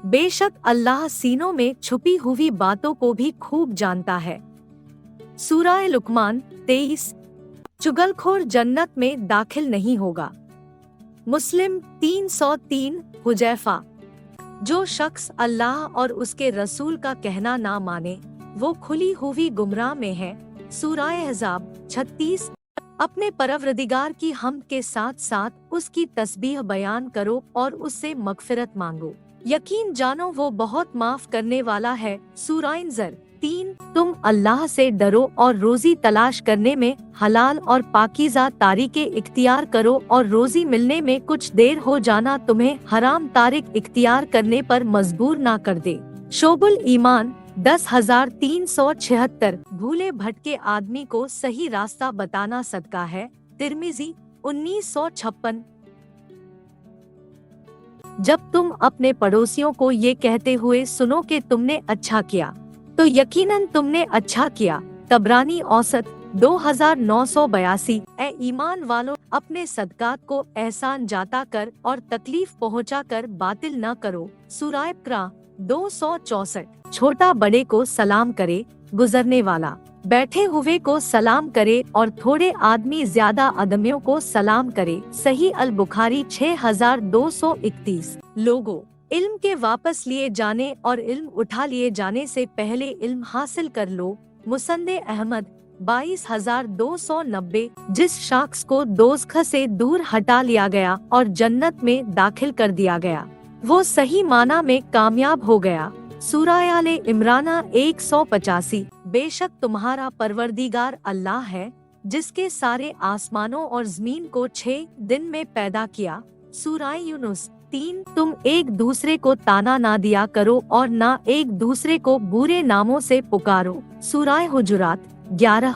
बेशक अल्लाह सीनों में छुपी हुई बातों को भी खूब जानता है। सूरह लुकमान 23। चुगलखोर जन्नत में दाखिल नहीं होगा। मुस्लिम 303। हुजैफा, जो शख्स अल्लाह और उसके रसूल का कहना ना माने वो खुली हुई गुमराह में है। सूरह अहज़ाब 36। अपने परवरदिगार की हम्द के साथ साथ उसकी तस्बीह बयान करो और उससे मगफिरत मांगो, यकीन जानो वो बहुत माफ करने वाला है। सूरह ज़र 3। तुम अल्लाह से डरो और रोजी तलाश करने में हलाल और पाकीज़ा तारीके इख्तियार करो और रोजी मिलने में कुछ देर हो जाना तुम्हें हराम तारीक इख्तियार करने पर मजबूर ना कर दे। शोबुल ईमान 10,376। भूले भटके आदमी को सही रास्ता बताना सदका है। तिर्मिज़ी 1956। जब तुम अपने पड़ोसियों को ये कहते हुए सुनो कि तुमने अच्छा किया तो यकीनन तुमने अच्छा किया। तबरानी औसत 2982। ए ईमान वालों, अपने सदकात को एहसान जाता कर और तकलीफ पहुंचा कर बातिल न करो। सूरह इक़रा 264। छोटा बड़े को सलाम करे, गुजरने वाला बैठे हुए को सलाम करे और थोड़े आदमी ज्यादा आदमियों को सलाम करे। सही अल बुखारी 6231। लोगों, इल्म के वापस लिए जाने और इल्म उठा लिए जाने से पहले इल्म हासिल कर लो। मुसन्ने अहमद 22,290। जिस शख्स को दोज़ख से दूर हटा लिया गया और जन्नत में दाखिल कर दिया गया वो सही माना में कामयाब हो गया। सूरह आले इमरान 185। बेशक तुम्हारा परवरदिगार अल्लाह है जिसके सारे आसमानों और जमीन को 6 दिन में पैदा किया। सूरह यूनुस 3। तुम एक दूसरे को ताना ना दिया करो और ना एक दूसरे को बुरे नामों से पुकारो। सूरह हुजुरात 11।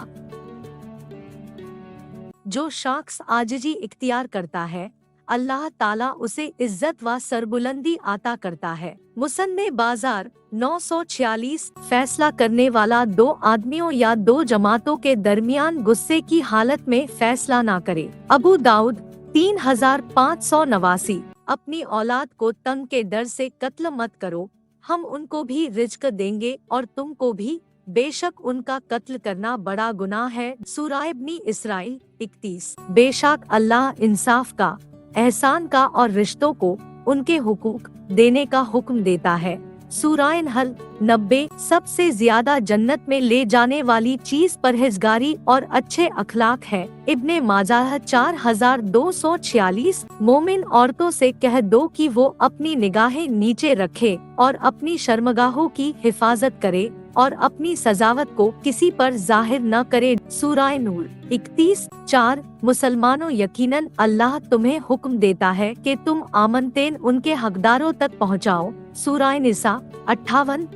जो शख्स आजिजी इख्तियार करता है अल्लाह ताला उसे इज्जत व सरबुलंदी आता करता है। मुसन्ने बाजार 946। फैसला करने वाला 2 आदमियों या 2 जमातों के दरमियान गुस्से की हालत में फैसला ना करे। अबू दाऊद 3589। अपनी औलाद को तंग के डर से कत्ल मत करो, हम उनको भी रिज्क देंगे और तुमको भी, बेशक उनका कत्ल करना बड़ा गुनाह है। सूरह इब्नी इसराइल 31। बेशक अल्लाह इंसाफ का, एहसान का और रिश्तों को उनके हुकूक देने का हुक्म देता है। सूरह नहल 90। सबसे ज्यादा जन्नत में ले जाने वाली चीज परहेजगारी और अच्छे अखलाक है। इब्ने माजाह 4246। मोमिन औरतों से कह दो कि वो अपनी निगाहें नीचे रखे और अपनी शर्मगाहों की हिफाजत करे और अपनी सजावट को किसी पर जाहिर न करे। सूरह नूर 31:4। मुसलमानों, यकीनन अल्लाह तुम्हें हुक्म देता है कि तुम आमनतेन उनके हकदारों तक पहुँचाओ। सूरह निसा 58।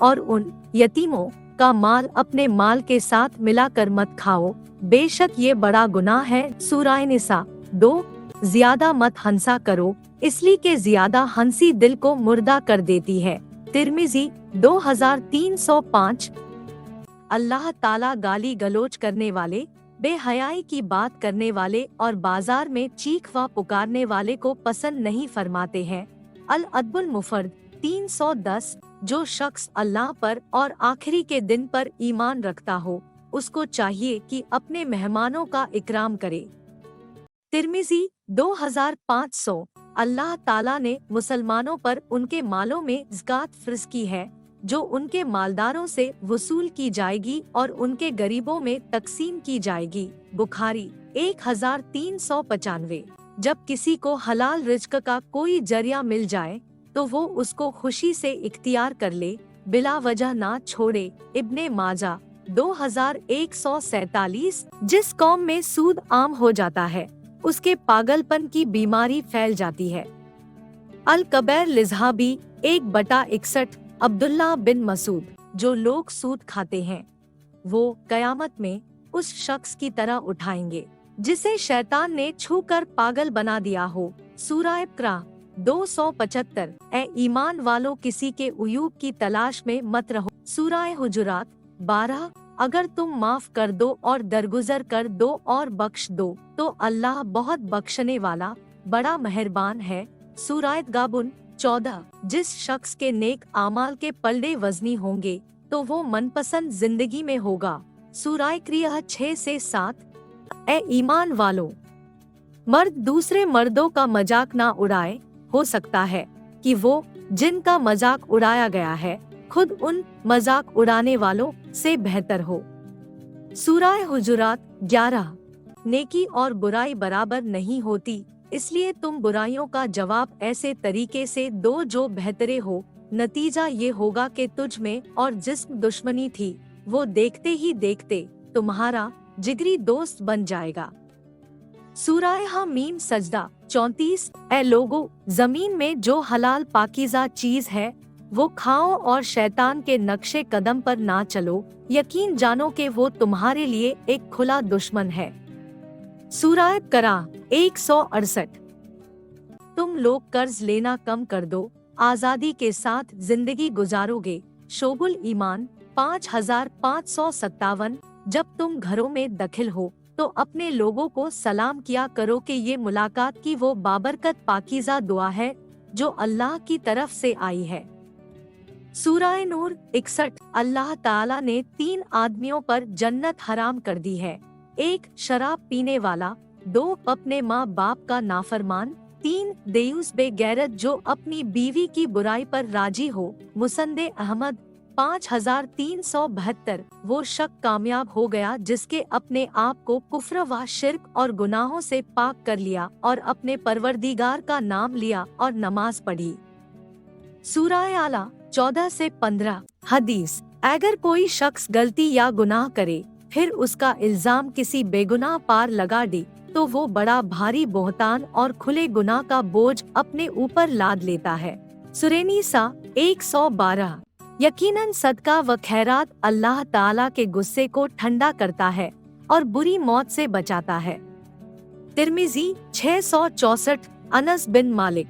और उन यतीमों का माल अपने माल के साथ मिलाकर मत खाओ, बेशक ये बड़ा गुनाह है। सूरह निसा 2। ज्यादा मत हंसा करो, इसलिए कि ज्यादा हंसी दिल को मुर्दा कर देती है। तिर्मिज़ी 2305। अल्लाह ताला गाली गलोच करने वाले, बेहयाई की बात करने वाले और बाजार में चीख व पुकारने वाले को पसंद नहीं फरमाते हैं। अल अदबुल मुफर्द 310। जो शख्स अल्लाह पर और आखिरी के दिन पर ईमान रखता हो उसको चाहिए कि अपने मेहमानों का इकराम करे। तिर्मिज़ी 2500। अल्लाह ताला ने मुसलमानों पर उनके मालों में ज़कात फ़र्ज़ की है जो उनके मालदारों से वसूल की जाएगी और उनके गरीबों में तकसीम की जाएगी। बुखारी 1395। जब किसी को हलाल रिज़्क का कोई जरिया मिल जाए तो वो उसको खुशी से इख्तियार कर ले, बिला वजह ना छोड़े। इब्ने माजा 2147। जिस कौम में सूद आम हो जाता है उसके पागलपन की बीमारी फैल जाती है। अल कबैर लिज़हाबी 1/61। अब्दुल्ला बिन मसूद, जो लोग सूद खाते हैं वो कयामत में उस शख्स की तरह उठाएंगे जिसे शैतान ने छूकर पागल बना दिया हो। सूरह इक़रा 275। ए ईमान वालों, किसी के उयूब की तलाश में मत रहो। सूरह हुजुरात 12। अगर तुम माफ कर दो और दरगुजर कर दो और बख्श दो तो अल्लाह बहुत बख्शने वाला बड़ा मेहरबान है। सूरह गाबुन 14। जिस शख्स के नेक आमाल के पलड़े वजनी होंगे तो वो मनपसंद जिंदगी में होगा। सूरह क्रिया 6 से 7। ए ईमान वालों, मर्द दूसरे मर्दों का मजाक ना उड़ाए। हो सकता है कि वो जिनका मजाक उड़ाया गया है खुद उन मजाक उड़ाने वालों से बेहतर हो। सूरह हुजुरात 11। नेकी और बुराई बराबर नहीं होती, इसलिए तुम बुराइयों का जवाब ऐसे तरीके से दो जो बेहतरे हो। नतीजा ये होगा कि तुझ में और जिस्म दुश्मनी थी वो देखते ही देखते तुम्हारा जिगरी दोस्त बन जाएगा। सूरह हामीम सजदा 34। ए लोगो, जमीन में जो हलाल पाकीज़ा चीज है वो खाओ और शैतान के नक्शे कदम पर ना चलो, यकीन जानो कि वो तुम्हारे लिए एक खुला दुश्मन है। सूरह करा 168। तुम लोग कर्ज लेना कम कर दो, आजादी के साथ जिंदगी गुजारोगे। शोबुल ईमान 5557। जब तुम घरों में दाखिल हो तो अपने लोगों को सलाम किया करो कि ये मुलाकात की वो बाबरकत पाकीज़ा दुआ है जो अल्लाह की तरफ से आई है। सूरह नूर 61। अल्लाह ताला ने 3 आदमियों पर जन्नत हराम कर दी है। 1 शराब पीने वाला, 2 अपने माँ बाप का नाफरमान, 3 देयूस बेगैरत जो अपनी बीवी की बुराई पर राजी हो। मुसंदे अहमद 5372। वो शख्स कामयाब हो गया जिसके अपने आप को कुफ्र व शिर्क और गुनाहों से पाक कर लिया और अपने परवरदिगार का नाम लिया और नमाज पढ़ी। सूरह आला 14 से 15। हदीस, अगर कोई शख्स गलती या गुनाह करे फिर उसका इल्जाम किसी बेगुनाह पार लगा दे तो वो बड़ा भारी बोहतान और खुले गुनाह का बोझ अपने ऊपर लाद लेता है। सूरह निसा 112। यकीनन सदका व खैरात अल्लाह ताला के गुस्से को ठंडा करता है और बुरी मौत से बचाता है। तिर्मिजी 664। अनस बिन मालिक